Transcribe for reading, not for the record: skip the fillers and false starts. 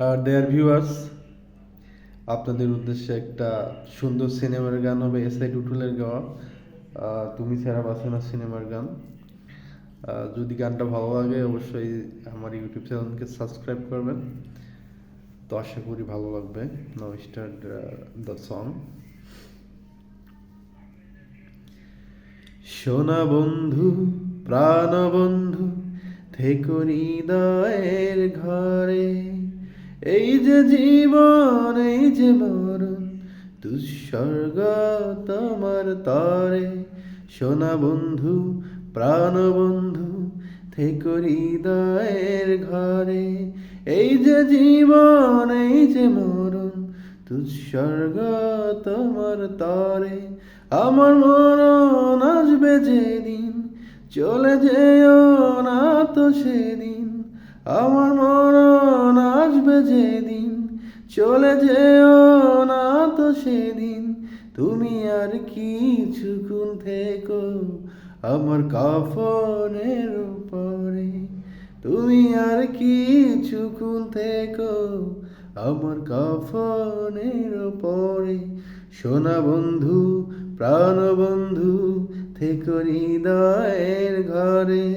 আর দেয়ার viewers, আপনাদের উদ্দেশ্যে একটা সুন্দর সিনেমার গান হবে এসআই টুটুলের গাওয়া তুমি ছাড়া বাঁচে না সিনেমার গান। যদি গানটা ভালো লাগে অবশ্যই আমার ইউটিউব চ্যানেলকে সাবস্ক্রাইব করবেন। তো আশা করি ভালো লাগবে। নাও স্টার্ট দ্য সং। সোনা বন্ধু, প্রাণ বন্ধু, থেকো হৃদয়ের ঘরে। এই যে জীবন, এই যে মরণ, দুঃস্বর্গ তোমার তরে। সোনা বন্ধু, প্রাণ বন্ধু, থেকো হৃদয়ের ঘরে। এই যে জীবন, এই যে মরণ, দুঃস্বর্গ তোমার তরে। আমার মরণ আসবে যেদিন, চলে যেও না তো সেদিন। আমার মরণ আসবে যেদিন, চলে যেও না তো সেদিন। তুমি আর কিছুক্ষণ থেকো আমার কাফনের উপরে। তুমি আর কিছুক্ষণ থেকো আমার কাফনের উপরে। সোনা বন্ধু, প্রাণ বন্ধু, থেকো হৃদয়ের ঘরে।